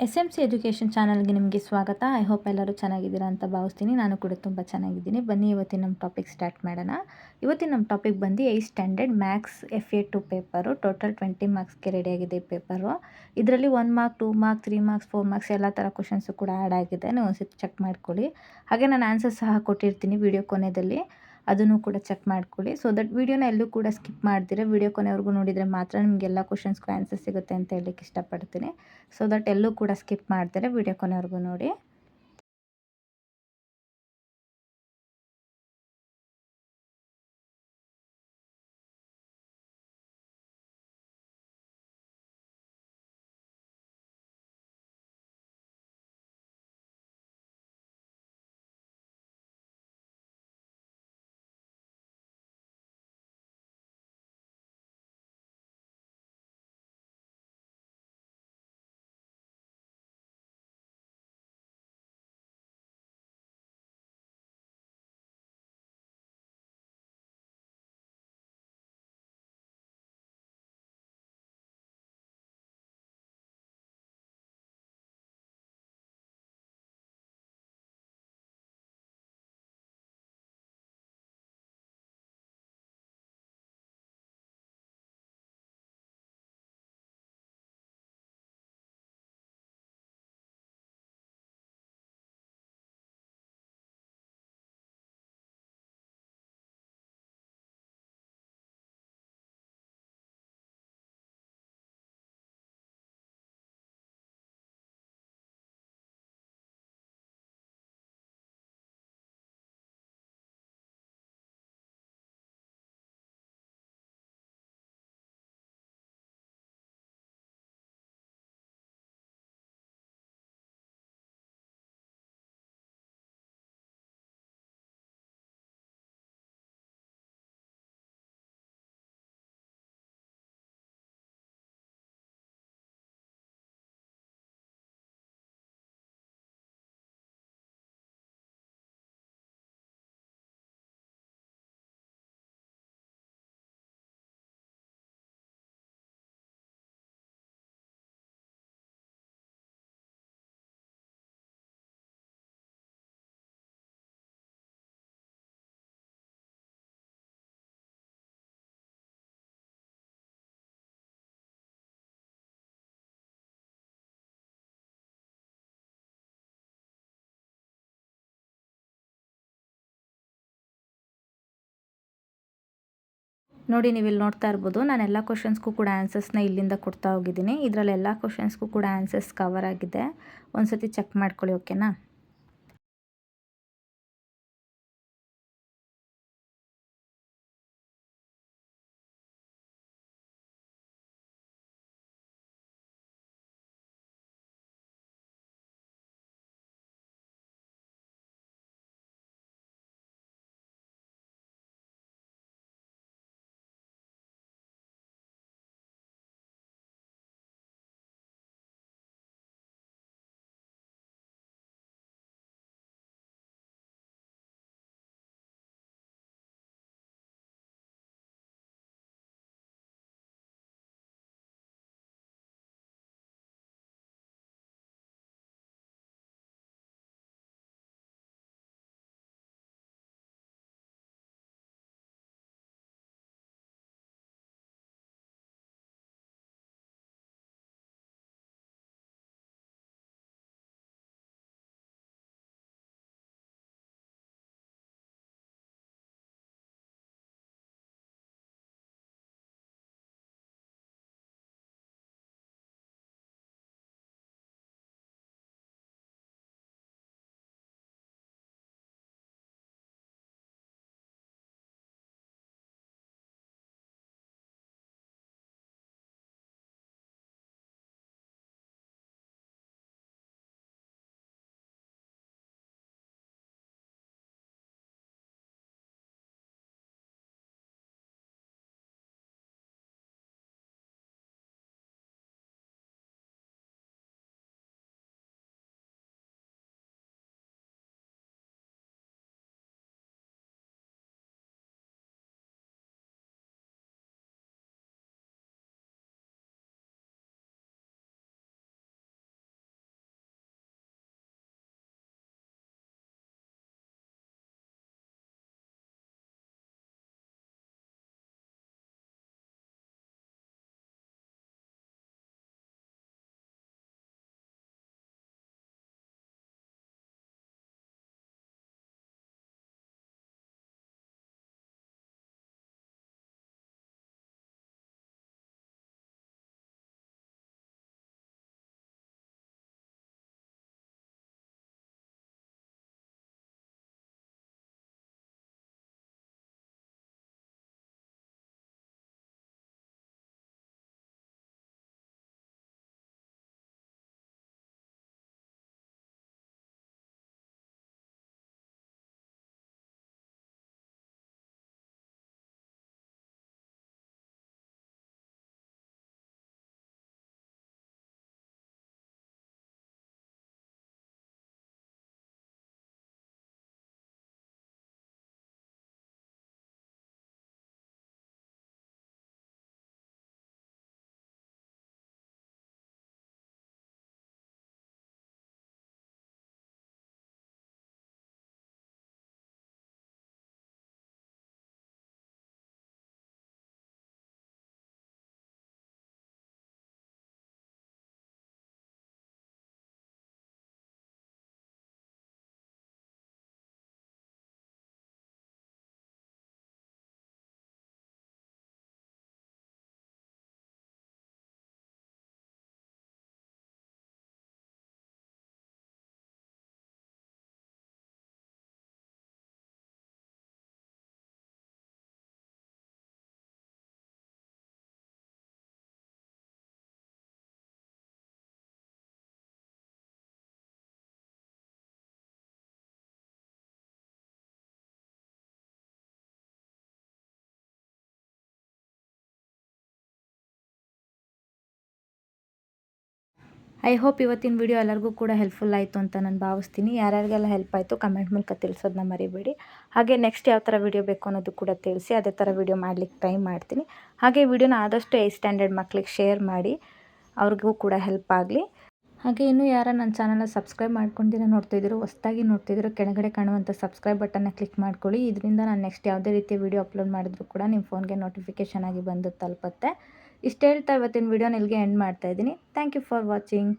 S M C education ಚಾನಲ್ಗೆ ನಿಮಗೆ ಸ್ವಾಗತ. ಐ ಹೋಪ್ ಎಲ್ಲರೂ ಚೆನ್ನಾಗಿದ್ದೀರಾ ಅಂತ ಭಾವಿಸ್ತೀನಿ. ನಾನು ಕೂಡ ತುಂಬ ಚೆನ್ನಾಗಿದ್ದೀನಿ. ಬನ್ನಿ ಇವತ್ತಿನ ನಮ್ಮ ಟಾಪಿಕ್ ಸ್ಟಾರ್ಟ್ ಮಾಡೋಣ. ಇವತ್ತಿನ ನಮ್ಮ ಟಾಪಿಕ್ ಬಂದು 8th standard maths FA2 paper. Total 20 ಮಾರ್ಕ್ಸ್ಗೆ ರೆಡಿಯಾಗಿದೆ ಈ ಪೇಪರು. ಇದರಲ್ಲಿ 1 ಮಾರ್ಕ್, 2 ಮಾರ್ಕ್, 3 ಮಾರ್ಕ್ಸ್, 4 ಮಾರ್ಕ್ಸ್ ಎಲ್ಲ ಥರ ಕ್ವಶನ್ಸು ಕೂಡ ಆ್ಯಡ್ ಆಗಿದೆ. ನೀವು ಒಂದ್ಸತಿ ಚೆಕ್ ಮಾಡ್ಕೊಳ್ಳಿ. ಹಾಗೆ ನಾನು ಆನ್ಸರ್ ಸಹ ಕೊಟ್ಟಿರ್ತೀನಿ ವಿಡಿಯೋ ಕೊನೆಯಲ್ಲಿ, ಅದನ್ನು ಕೂಡ ಚೆಕ್ ಮಾಡ್ಕೊಳ್ಳಿ. ಸೊ ದಟ್ ವಿಡಿಯೋನ ಎಲ್ಲೂ ಕೂಡ ಸ್ಕಿಪ್ ಮಾಡ್ತೀರಾ, ವಿಡಿಯೋ ಕೊನೆವರೆಗೂ ನೋಡಿದರೆ ಮಾತ್ರ ನಿಮಗೆಲ್ಲ ಕ್ವಶನ್ಸ್ಗೂ ಆನ್ಸರ್ ಸಿಗುತ್ತೆ ಅಂತ ಹೇಳಲಿಕ್ಕೆ ಇಷ್ಟಪಡ್ತೀನಿ. ಸೊ ದಟ್ ಎಲ್ಲೂ ಕೂಡ ಸ್ಕಿಪ್ ಮಾಡ್ತಾರೆ, ವಿಡಿಯೋ ಕೊನೆವರೆಗೂ ನೋಡಿ. ನೋಡಿ, ನೀವು ಇಲ್ಲಿ ನೋಡ್ತಾ ಇರ್ಬೋದು, ನಾನು ಎಲ್ಲ ಕ್ವಶನ್ಸ್ಗೂ ಕೂಡ ಆನ್ಸರ್ಸ್ನ ಇಲ್ಲಿಂದ ಕೊಡ್ತಾ ಹೋಗಿದ್ದೀನಿ. ಇದರಲ್ಲಿ ಎಲ್ಲ ಕ್ವಶನ್ಸ್ಗೂ ಕೂಡ ಆನ್ಸರ್ಸ್ ಕವರ್ ಆಗಿದೆ. ಒಂದ್ಸತಿ ಚೆಕ್ ಮಾಡ್ಕೊಳ್ಳಿ, ಓಕೆನಾ. ಐ ಹೋಪ್ ಇವತ್ತಿನ ವಿಡಿಯೋ ಎಲ್ಲರಿಗೂ ಕೂಡ ಹೆಲ್ಪ್ಫುಲ್ ಆಯಿತು ಅಂತ ನಾನು ಭಾವಿಸ್ತೀನಿ. ಯಾರ್ಯಾರಿಗೆಲ್ಲ ಹೆಲ್ಪ್ ಆಯಿತು ಕಮೆಂಟ್ ಮೂಲಕ ತಿಳಿಸೋದನ್ನ ಮರಿಬೇಡಿ. ಹಾಗೆ ನೆಕ್ಸ್ಟ್ ಯಾವ ಥರ ವಿಡಿಯೋ ಬೇಕು ಅನ್ನೋದು ಕೂಡ ತಿಳಿಸಿ, ಅದೇ ಥರ ವಿಡಿಯೋ ಮಾಡಲಿಕ್ಕೆ ಟ್ರೈ ಮಾಡ್ತೀನಿ. ಹಾಗೆ ವಿಡಿಯೋನ ಆದಷ್ಟು 8th ಸ್ಟ್ಯಾಂಡರ್ಡ್ ಮಕ್ಕಳಿಗೆ ಶೇರ್ ಮಾಡಿ, ಅವ್ರಿಗೂ ಕೂಡ ಹೆಲ್ಪ್ ಆಗಲಿ. ಹಾಗೆ ಇನ್ನೂ ಯಾರು ನನ್ನ ಚಾನಲ್ನ ಸಬ್ಸ್ಕ್ರೈಬ್ ಮಾಡ್ಕೊಂಡಿರೋ ನೋಡ್ತಿದ್ದೀರೋ, ಹೊಸದಾಗಿ ನೋಡ್ತಿದ್ದೀರೋ, ಕೆಳಗಡೆ ಕಾಣುವಂಥ ಸಬ್ಸ್ಕ್ರೈಬ್ ಬಟನ್ನ ಕ್ಲಿಕ್ ಮಾಡ್ಕೊಳ್ಳಿ. ಇದರಿಂದ ನಾನು ನೆಕ್ಸ್ಟ್ ಯಾವುದೇ ರೀತಿಯ ವಿಡಿಯೋ ಅಪ್ಲೋಡ್ ಮಾಡಿದ್ರು ಕೂಡ ನಿಮ್ಮ ಫೋನ್ಗೆ ನೋಟಿಫಿಕೇಷನ್ ಆಗಿ ಬಂದು ತಲುಪುತ್ತೆ. ಇಷ್ಟು ಹೇಳ್ತಾ ಇವತ್ತಿನ ವಿಡಿಯೋನ ಇಲ್ಲಿಗೆ ಎಂಡ್ ಮಾಡ್ತಾಯಿದ್ದೀನಿ. Thank you for watching.